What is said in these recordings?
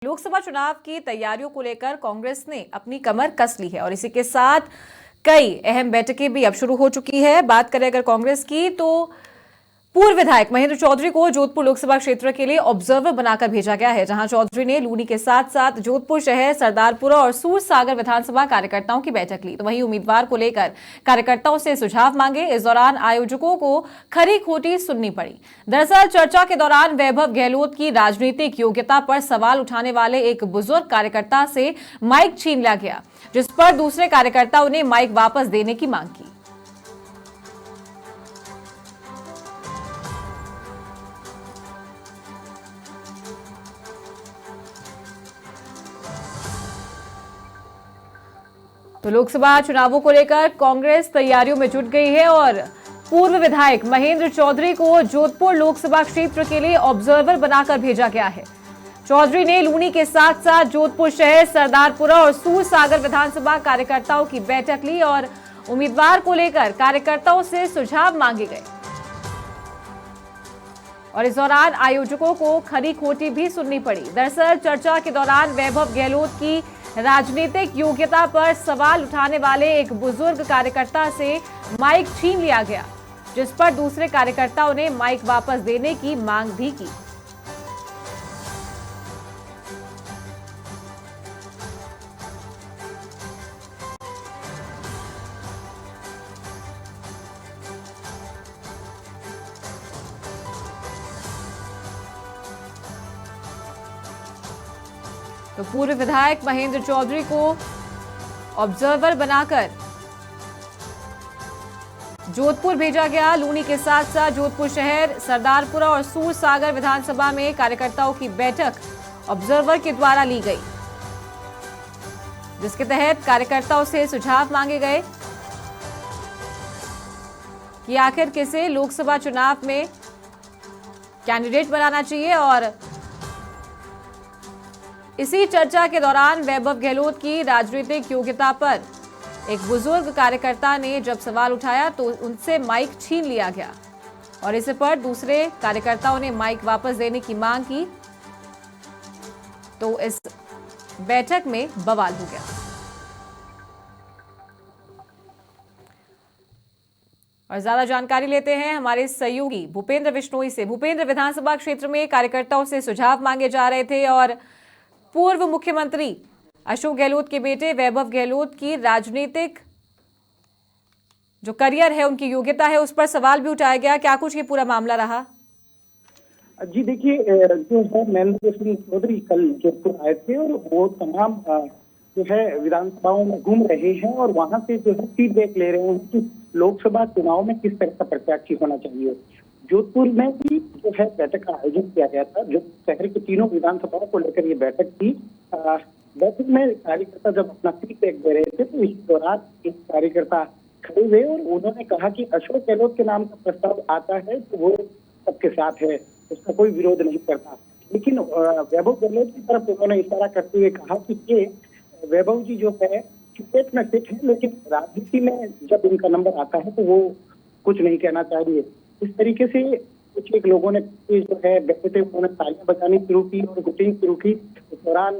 लोकसभा चुनाव की तैयारियों को लेकर कांग्रेस ने अपनी कमर कस ली है और इसी के साथ कई अहम बैठकें भी अब शुरू हो चुकी है। बात करें अगर कांग्रेस की, तो पूर्व विधायक महेंद्र चौधरी को जोधपुर लोकसभा क्षेत्र के लिए ऑब्जर्वर बनाकर भेजा गया है, जहां चौधरी ने लूनी के साथ साथ जोधपुर शहर, सरदारपुरा और सूरसागर विधानसभा कार्यकर्ताओं की बैठक ली। तो वहीं उम्मीदवार को लेकर कार्यकर्ताओं से सुझाव मांगे। इस दौरान आयोजकों को खरी खोटी सुननी पड़ी। दरअसल चर्चा के दौरान वैभव गहलोत की राजनीतिक योग्यता पर सवाल उठाने वाले एक बुजुर्ग कार्यकर्ता से माइक छीन लिया गया, जिस पर दूसरे कार्यकर्ताओं ने माइक वापस देने की मांग की। तो लोकसभा चुनावों को लेकर कांग्रेस तैयारियों में जुट गई है और पूर्व विधायक महेंद्र चौधरी को जोधपुर लोकसभा क्षेत्र के लिए ऑब्जर्वर बनाकर भेजा गया है। चौधरी ने लूनी के साथ साथ जोधपुर शहर, सरदारपुरा और सूरसागर विधानसभा कार्यकर्ताओं की बैठक ली और उम्मीदवार को लेकर कार्यकर्ताओं से सुझाव मांगे गए और इस दौरान आयोजकों को खरी खोटी भी सुननी पड़ी। दरअसल चर्चा के दौरान वैभव गहलोत की राजनीतिक योग्यता पर सवाल उठाने वाले एक बुजुर्ग कार्यकर्ता से माइक छीन लिया गया, जिस पर दूसरे कार्यकर्ताओं ने माइक वापस देने की मांग भी की। तो पूर्व विधायक महेंद्र चौधरी को ऑब्जर्वर बनाकर जोधपुर भेजा गया। लूनी के साथ साथ जोधपुर शहर, सरदारपुरा और सूरसागर विधानसभा में कार्यकर्ताओं की बैठक ऑब्जर्वर के द्वारा ली गई, जिसके तहत कार्यकर्ताओं से सुझाव मांगे गए कि आखिर किसे लोकसभा चुनाव में कैंडिडेट बनाना चाहिए। और इसी चर्चा के दौरान वैभव गहलोत की राजनीतिक योग्यता पर एक बुजुर्ग कार्यकर्ता ने जब सवाल उठाया तो उनसे माइक छीन लिया गया और इस पर दूसरे कार्यकर्ताओं ने माइक वापस देने की मांग की। तो इस बैठक में बवाल हो गया और ज्यादा जानकारी लेते हैं हमारे सहयोगी भूपेंद्र बिश्नोई से। भूपेंद्र, विधानसभा क्षेत्र में कार्यकर्ताओं से सुझाव मांगे जा रहे थे और पूर्व मुख्यमंत्री अशोक गहलोत के बेटे वैभव गहलोत की राजनीतिक जो करियर है, उनकी योग्यता है, उस पर सवाल भी उठाया गया। क्या कुछ ये पूरा मामला रहा? जी देखिए, जो है महेंद्र सिंह चौधरी कल जोधपुर आए थे और वो तमाम जो है विधानसभाओं में घूम रहे हैं और वहां से जो है फीडबैक ले रहे हैं कि लोकसभा चुनाव में किस तरह का प्रत्याशी होना चाहिए। जोधपुर में भी जो है बैठक का आयोजन किया गया था, जो शहर के तीनों विधानसभाओं को लेकर ये बैठक थी। बैठक में कार्यकर्ता जब अपना फीडबैक दे रहे थे तो इस दौरान एक कार्यकर्ता खड़े हुए और उन्होंने कहा कि अशोक गहलोत के नाम का प्रस्ताव आता है तो वो सबके साथ है, उसका कोई विरोध नहीं करता। लेकिन वैभव गहलोत की तरफ उन्होंने इशारा करते हुए कहा कि ये वैभव जी जो है क्रिकेट में फिट है, लेकिन राजनीति में जब इनका नंबर आता है तो वो कुछ नहीं कहना चाहिए। इस तरीके से कुछ एक लोगों ने जो है बैठे उन्होंने तालियां बजानी शुरू की और गुटिंग शुरू की। इस दौरान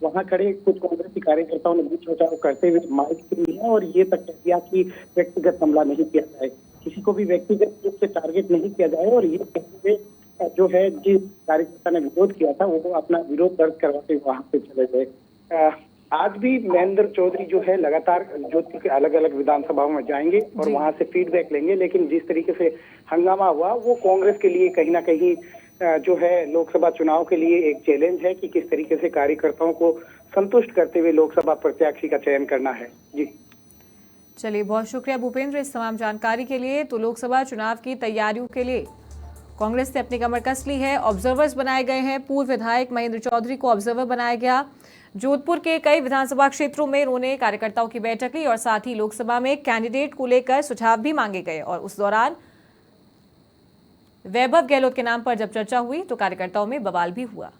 वहां खड़े कुछ कांग्रेसी कार्यकर्ताओं ने बीच बचाव करते हुए माइक छीनी है और ये तक कह दिया कि व्यक्तिगत हमला नहीं किया जाए, किसी को भी व्यक्तिगत रूप से टारगेट नहीं किया जाए। और ये कहते हुए जो है जिस कार्यकर्ता ने विरोध किया था वो अपना विरोध दर्ज करवाते वहां से चले गए। आज भी महेंद्र चौधरी जो है लगातार जोधपुर के अलग अलग विधानसभाओं में जाएंगे और वहां से फीडबैक लेंगे, लेकिन जिस तरीके से हंगामा हुआ वो कांग्रेस के लिए कहीं ना कहीं जो है लोकसभा चुनाव के लिए एक चैलेंज है कि किस तरीके से कार्यकर्ताओं को संतुष्ट करते हुए लोकसभा प्रत्याशी का चयन करना है। जी चलिए, बहुत शुक्रिया भूपेंद्र इस तमाम जानकारी के लिए। तो लोकसभा चुनाव की तैयारियों के लिए कांग्रेस ने अपनी कमर कस ली है। ऑब्जर्वर्स बनाए गए हैं। पूर्व विधायक महेंद्र चौधरी को ऑब्जर्वर बनाया गया। जोधपुर के कई विधानसभा क्षेत्रों में उन्होंने कार्यकर्ताओं की बैठक ली और साथ ही लोकसभा में कैंडिडेट को लेकर सुझाव भी मांगे गए और उस दौरान वैभव गहलोत के नाम पर जब चर्चा हुई तो कार्यकर्ताओं में बवाल भी हुआ।